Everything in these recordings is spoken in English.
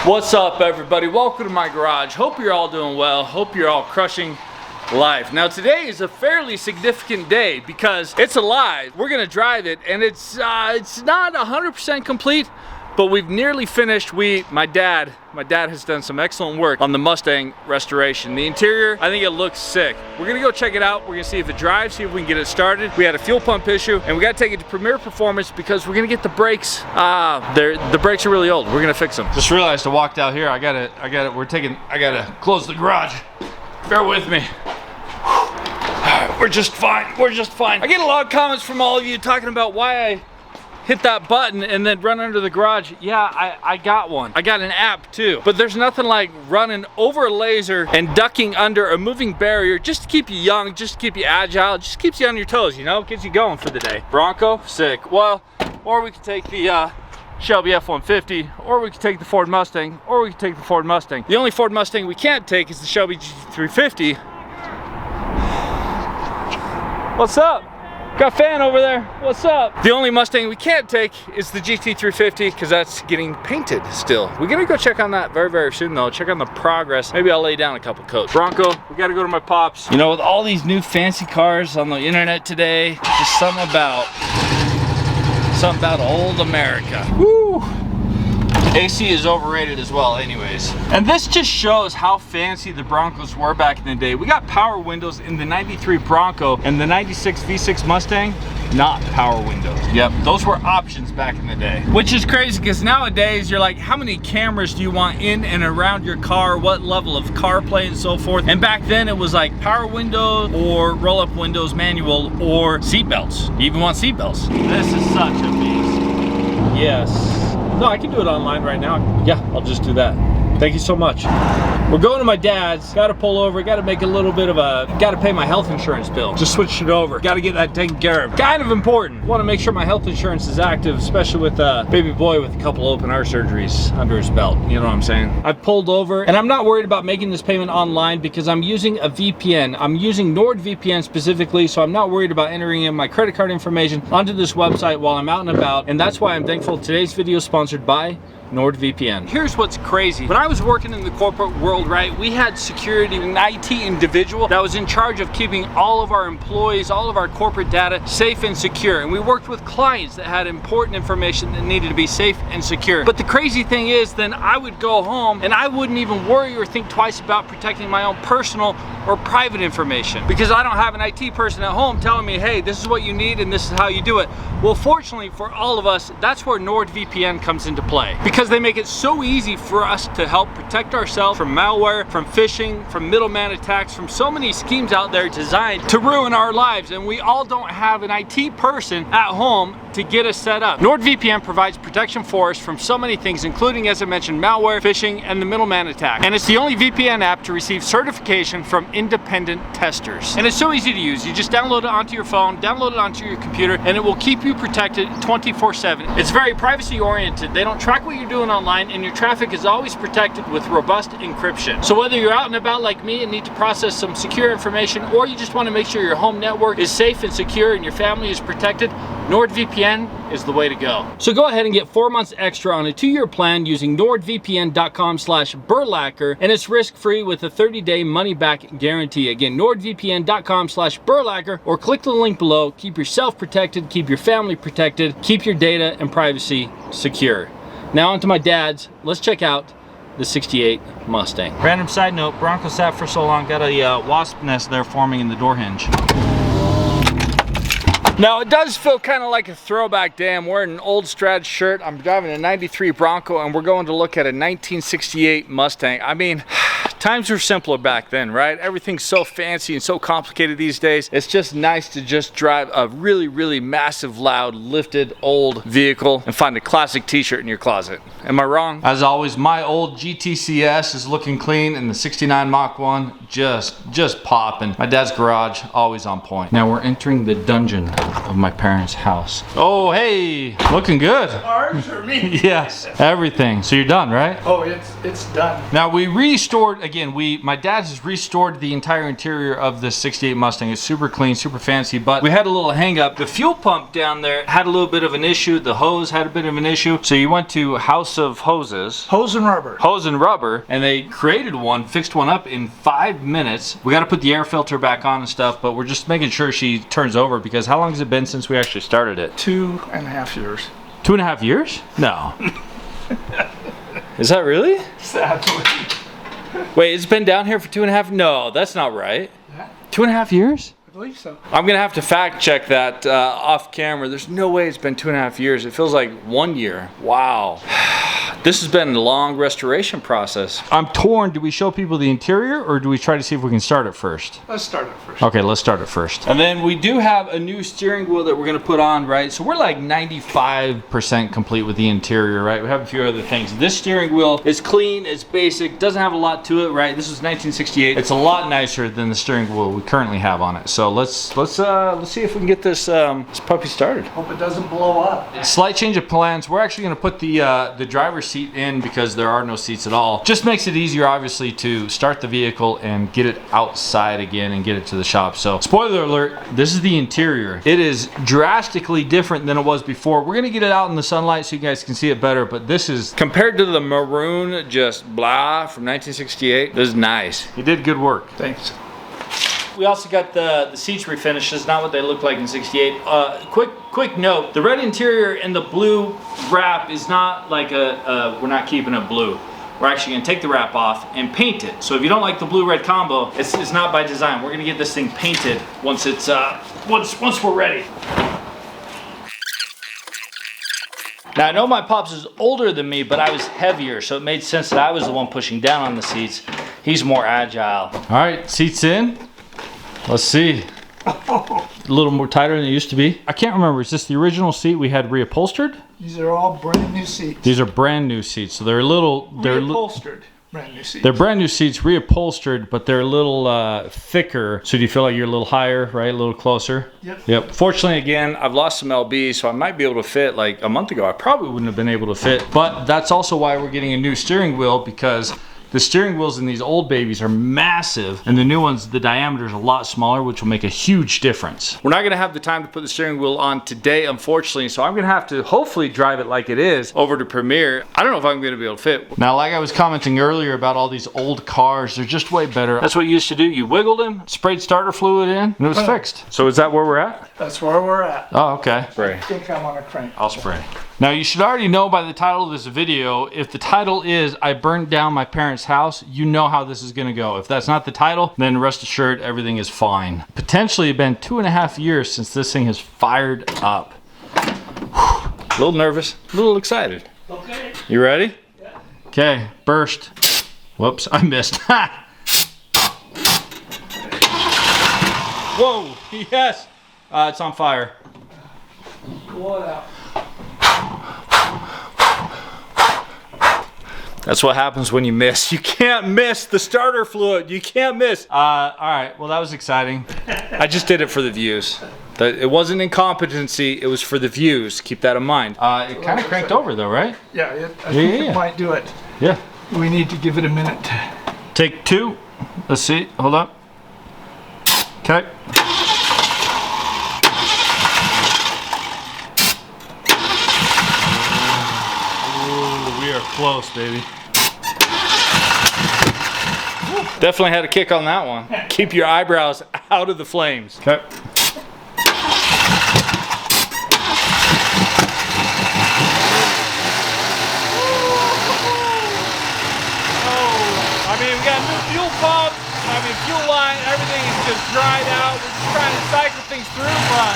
What's up, everybody? Welcome to my garage. Hope you're all doing well. Hope you're all crushing life. Now today is a fairly significant day because it's alive. We're gonna drive it, and it's not 100% complete, but we've nearly finished. My dad has done some excellent work on the Mustang restoration. The interior, I think it looks sick. We're gonna go check it out. We're gonna see if it drives, see if we can get it started. We had a fuel pump issue, and we gotta take it to Premier Performance because we're gonna get the brakes. The brakes are really old. We're gonna fix them. Just realized I walked out here. I gotta close the garage. Bear with me. We're just fine. We're just fine. I get a lot of comments from all of you talking about why I hit that button and then run under the garage. Yeah, I got one. I got an app too. But there's nothing like running over a laser and ducking under a moving barrier just to keep you young, just to keep you agile, just keeps you on your toes, you know? Gets you going for the day. Bronco, sick. Well, or we could take the Shelby F-150, or we could take the Ford Mustang, or we could take the Ford Mustang. The only Ford Mustang we can't take is the Shelby GT350. What's up? Got a fan over there. What's up? The only Mustang we can't take is the GT350 because that's getting painted still. We're gonna go check on that very, very soon though. Check on the progress. Maybe I'll lay down a couple coats. Bronco, we gotta go to my pops. You know, with all these new fancy cars on the internet today, just something about old America. Woo! AC is overrated as well anyways. And this just shows how fancy the Broncos were back in the day. We got power windows in the 93 Bronco and the 96 V6 Mustang, not power windows. Yep, those were options back in the day. Which is crazy because nowadays you're like, how many cameras do you want in and around your car? What level of CarPlay and so forth? And back then it was like power window or roll-up windows manual or seat belts. You even want seat belts. This is such a beast. Yes. No, I can do it online right now. Yeah, I'll just do that. Thank you so much. We're going to my dad's. Got to pull over. Got to make a little bit of a. Got to pay my health insurance bill. Just switched it over. Got to get that taken care of. Kind of important. Want to make sure my health insurance is active, especially with a baby boy with a couple open heart surgeries under his belt. You know what I'm saying? I've pulled over, and I'm not worried about making this payment online because I'm using a VPN. I'm using NordVPN specifically, so I'm not worried about entering in my credit card information onto this website while I'm out and about, and that's why I'm thankful today's video is sponsored by NordVPN. Here's what's crazy. When I was working in the corporate world, right, we had security, an IT individual that was in charge of keeping all of our employees, all of our corporate data safe and secure. And we worked with clients that had important information that needed to be safe and secure. But the crazy thing is, then I would go home and I wouldn't even worry or think twice about protecting my own personal or private information because I don't have an IT person at home telling me, hey, this is what you need and this is how you do it. Well, fortunately for all of us, that's where NordVPN comes into play because they make it so easy for us to help protect ourselves from malware, from phishing, from middleman attacks, from so many schemes out there designed to ruin our lives, and we all don't have an IT person at home to get us set up. NordVPN provides protection for us from so many things, including, as I mentioned, malware, phishing, and the middleman attack. And it's the only VPN app to receive certification from independent testers. And it's so easy to use. You just download it onto your phone, download it onto your computer, and it will keep you protected 24/7. It's very privacy oriented. They don't track what you're doing online, and your traffic is always protected with robust encryption. So whether you're out and about like me and need to process some secure information, or you just want to make sure your home network is safe and secure and your family is protected, NordVPN is the way to go. So go ahead and get 4 months extra on a 2-year plan using nordvpn.com/Burlacher, and it's risk-free with a 30-day money-back guarantee. Again, nordvpn.com/Burlacher, or click the link below. Keep yourself protected, keep your family protected, keep your data and privacy secure. Now onto my dad's. Let's check out the 68 Mustang. Random side note, Bronco sat for so long, got a wasp nest there forming in the door hinge. Now it does feel kind of like a throwback day. I'm wearing an old Strat shirt. I'm driving a 93 Bronco and we're going to look at a 1968 Mustang. I mean, times were simpler back then, right? Everything's so fancy and so complicated these days. It's just nice to just drive a really, really massive, loud, lifted, old vehicle and find a classic t-shirt in your closet. Am I wrong? As always, my old GTCS is looking clean and the 69 Mach 1 just popping. My dad's garage, always on point. Now we're entering the dungeon of my parents' house. Oh, hey, looking good. Ours or me? Yes, everything. So you're done, right? Oh, it's done. Now we restored again, my dad has restored the entire interior of the 68 Mustang. It's super clean, super fancy, but we had a little hang up. The fuel pump down there had a little bit of an issue. The hose had a bit of an issue. So you went to House of Hoses. Hose and Rubber. Hose and Rubber, and they created one, fixed one up in 5 minutes. We got to put the air filter back on and stuff, but we're just making sure she turns over, because how long has it been since we actually started it? 2.5 years. 2.5 years? No. Is that really? Sadly. Wait, it's been down here for 2.5? No, that's not right. Yeah. 2.5 years? I believe so. I'm gonna have to fact check that off camera. There's no way it's been 2.5 years. It feels like 1 year. Wow. This has been a long restoration process. I'm torn. Do we show people the interior, or do we try to see if we can start it first? Let's start it first. Okay, let's start it first. And then we do have a new steering wheel that we're gonna put on, right? So we're like 95% complete with the interior, right? We have a few other things. This steering wheel is clean, it's basic, doesn't have a lot to it, right? This was 1968. It's a lot nicer than the steering wheel we currently have on it. So let's see if we can get this puppy started. Hope it doesn't blow up. Slight change of plans. We're actually gonna put the driver's seat in, because there are no seats at all. Just makes it easier, obviously, to start the vehicle and get it outside again and get it to the shop. So spoiler alert, this is the interior. It is drastically different than it was before. We're gonna get it out in the sunlight so you guys can see it better, but this is, compared to the maroon just blah from 1968, this is nice. You did good work. Thanks. We also got the seats refinished. It's not what they look like in 68. Quick note, the red interior and the blue wrap is not like we're not keeping it blue. We're actually gonna take the wrap off and paint it. So if you don't like the blue-red combo, it's not by design. We're gonna get this thing painted once it's once we're ready. Now I know my pops is older than me, but I was heavier, so it made sense that I was the one pushing down on the seats. He's more agile. All right, seats in. Let's see. A little more tighter than it used to be. I can't remember, is this the original seat we had reupholstered? These are all brand new seats. These are brand new seats, so they're a little... Reupholstered. Brand new seats. They're brand new seats, reupholstered, but they're a little thicker. So do you feel like you're a little higher, right? A little closer? Yep. Fortunately, again, I've lost some lb, so I might be able to fit. Like a month ago, I probably wouldn't have been able to fit. But that's also why we're getting a new steering wheel, because the steering wheels in these old babies are massive, and the new ones, the diameter is a lot smaller, which will make a huge difference. We're not gonna have the time to put the steering wheel on today, unfortunately, so I'm gonna have to hopefully drive it like it is over to Premiere. I don't know if I'm gonna be able to fit. Now, like I was commenting earlier about all these old cars, they're just way better. That's what you used to do. You wiggled them, sprayed starter fluid in, and it was fixed. So is that where we're at? That's where we're at. Oh, okay. Spray. I think I'm on a crank. I'll spray. Now, you should already know by the title of this video, if the title is I burned down my parents' house, you know how this is gonna go. If that's not the title, then rest assured everything is fine. Potentially been 2.5 years since this thing has fired up. Whew. A little nervous, a little excited. Okay. You ready? Yeah. Okay, burst. Whoops, I missed. Whoa, yes. It's on fire. Blow it out. That's what happens when you miss. You can't miss the starter fluid. You can't miss. All right, well, that was exciting. I just did it for the views. It wasn't incompetency, it was for the views. Keep that in mind. It kind of cranked over though, right? Yeah, I think it might do it. Yeah. We need to give it a minute. Take two. Let's see, hold up. Okay. Ooh, we are close, baby. Definitely had a kick on that one. Keep your eyebrows out of the flames. Okay. I mean, we got a new fuel pump, fuel line, everything is just dried out. We're just trying to cycle things through, but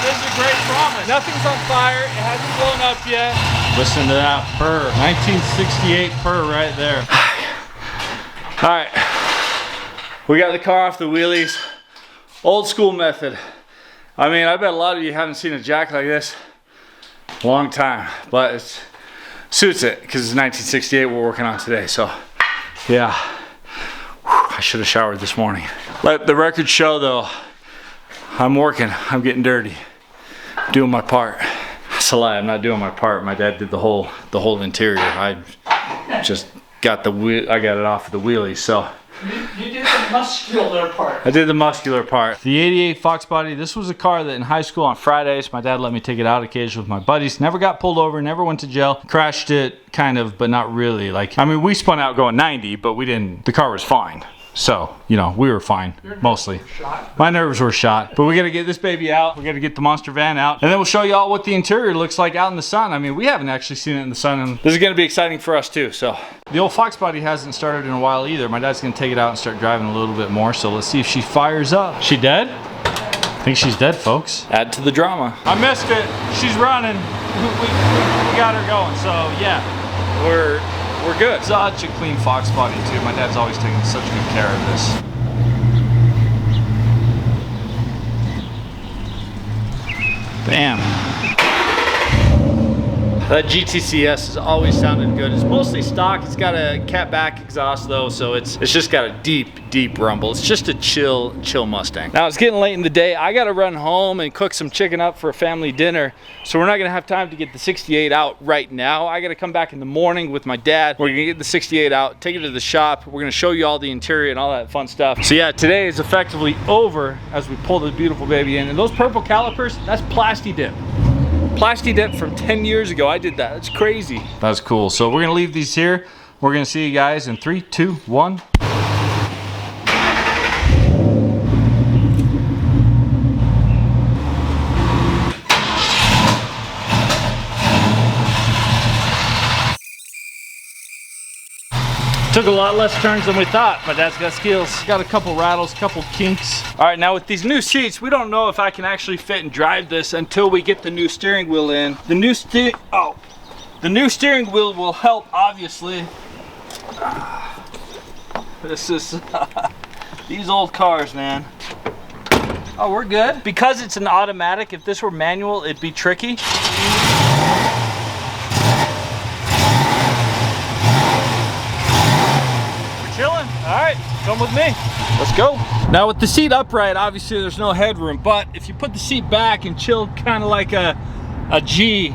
this is a great promise. Nothing's on fire, it hasn't blown up yet. Listen to that purr, 1968 purr right there. All right, we got the car off the wheelies. Old school method. I mean, I bet a lot of you haven't seen a jack like this in a long time, but it suits it because it's 1968 we're working on today, so yeah. Whew, I should have showered this morning. Let the record show though, I'm working, I'm getting dirty, doing my part. That's a lie, I'm not doing my part. My dad did the whole interior. I just got I got it off of the wheelies. So You did the muscular part. I did the muscular part. The 88 Foxbody, this was a car that in high school on Fridays, my dad let me take it out occasionally with my buddies. Never got pulled over, never went to jail. Crashed it, kind of, but not really. Like, I mean, we spun out going 90, but we didn't, the car was fine. So, you know, we were fine, mostly. My nerves were shot. But we gotta get this baby out. We gotta get the monster van out. And then we'll show you all what the interior looks like out in the sun. I mean, we haven't actually seen it in the sun. And this is gonna be exciting for us too, so. The old Foxbody hasn't started in a while either. My dad's gonna take it out and start driving a little bit more. So let's see if she fires up. She dead? I think she's dead, folks. Add to the drama. I missed it. She's running. We got her going, so yeah. We're good. Such a clean Foxbody too. My dad's always taken such good care of this. Bam. That GTCS has always sounded good. It's mostly stock. It's got a catback exhaust though, so it's just got a deep rumble. It's just a chill Mustang. Now it's getting late in the day. I gotta run home and cook some chicken up for a family dinner. So we're not gonna have time to get the 68 out right now. I gotta come back in the morning with my dad. We're gonna get the 68 out, take it to the shop. We're gonna show you all the interior and all that fun stuff. So yeah, today is effectively over as we pull this beautiful baby in. And those purple calipers, that's Plasti Dip. Plasti Dip from 10 years ago. I did that. That's crazy. That's cool. So we're gonna leave these here. We're gonna see you guys in 3, 2, 1. Took a lot less turns than we thought. My dad's got skills. Got a couple rattles, couple kinks. All right, now with these new seats, we don't know if I can actually fit and drive this until we get the new steering wheel in. The new steering wheel will help, obviously. This is these old cars, man. Oh, we're good. Because it's an automatic, if this were manual, it'd be tricky. Chilling. All right, come with me. Let's go. Now with the seat upright, obviously there's no headroom, but if you put the seat back and chill kind of like a G,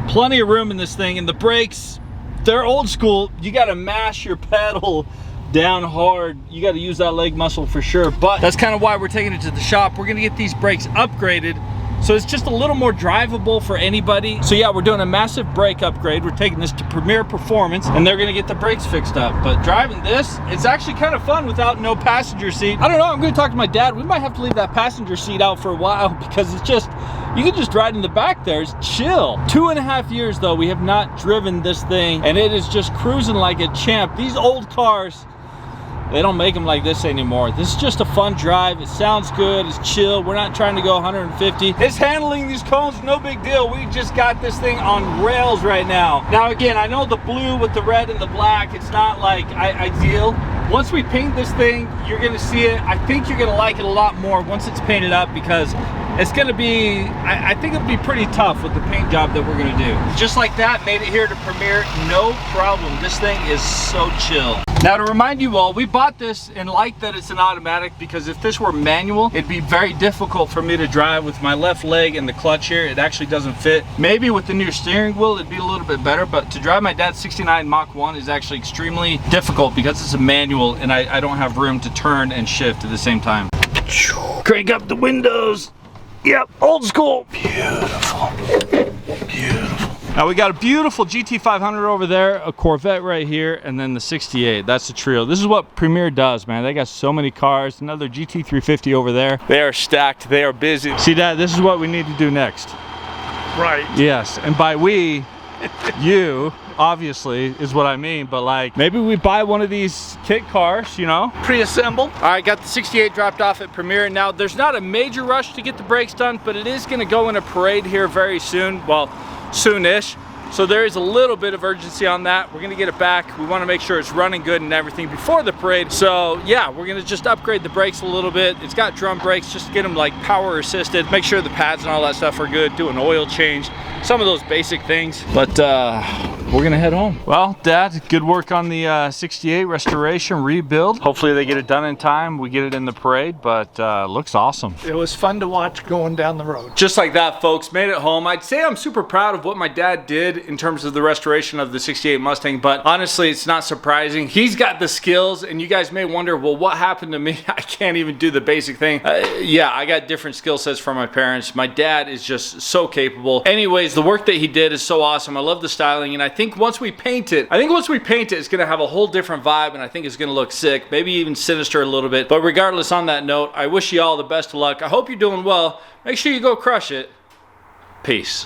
plenty of room in this thing. And the brakes, they're old school. You got to mash your pedal down hard. You got to use that leg muscle for sure, but that's kind of why we're taking it to the shop. We're gonna get these brakes upgraded so it's just a little more drivable for anybody. So yeah, we're doing a massive brake upgrade. We're taking this to Premier Performance and they're gonna get the brakes fixed up. But driving this, it's actually kind of fun without no passenger seat. I don't know, I'm gonna talk to my dad. We might have to leave that passenger seat out for a while because it's just, you can just ride in the back there, it's chill. 2.5 years though, we have not driven this thing and it is just cruising like a champ. These old cars, they don't make them like this anymore. This is just a fun drive. It sounds good, it's chill. We're not trying to go 150. It's handling these cones, no big deal. We just got this thing on rails right now. Now again, I know the blue with the red and the black, it's not like ideal. Once we paint this thing, you're gonna see it. I think you're gonna like it a lot more once it's painted up because it's gonna be, I think it'll be pretty tough with the paint job that we're gonna do. Just like that, made it here to Premier, no problem. This thing is so chill. Now to remind you all, we bought this and like that it's an automatic because if this were manual, it'd be very difficult for me to drive with my left leg and the clutch here. It actually doesn't fit. Maybe with the new steering wheel, it'd be a little bit better, but to drive my dad's 69 Mach 1 is actually extremely difficult because it's a manual and I don't have room to turn and shift at the same time. Crank up the windows. Yep, old school. Beautiful, beautiful. Now we got a beautiful GT500 over there, a Corvette right here, and then the 68. That's the trio. This is what Premier does, man. They got so many cars. Another GT350 over there. They are stacked. They are busy. See, Dad, this is what we need to do next. Right. Yes, and by we, you, obviously, is what I mean, but like, maybe we buy one of these kit cars, you know? Pre-assembled. All right, got the 68 dropped off at Premier. Now, there's not a major rush to get the brakes done, but it is gonna go in a parade here very soon. Well, soonish. So there is a little bit of urgency on that. We're gonna get it back. We wanna make sure it's running good and everything before the parade. So yeah, we're gonna just upgrade the brakes a little bit. It's got drum brakes just to get them like power assisted. Make sure the pads and all that stuff are good. Do an oil change. Some of those basic things. But we're gonna head home. Well, Dad, good work on the 68 restoration, rebuild. Hopefully they get it done in time. We get it in the parade, but looks awesome. It was fun to watch going down the road. Just like that, folks, made it home. I'd say I'm super proud of what my dad did in terms of the restoration of the 68 Mustang, but honestly, it's not surprising. He's got the skills, and you guys may wonder, well, what happened to me? I can't even do the basic thing. Yeah, I got different skill sets from my parents. My dad is just so capable. Anyways, the work that he did is so awesome. I love the styling, and I think once we paint it, it's gonna have a whole different vibe, and I think it's gonna look sick, maybe even sinister a little bit. But regardless, on that note, I wish you all the best of luck. I hope you're doing well. Make sure you go crush it. Peace.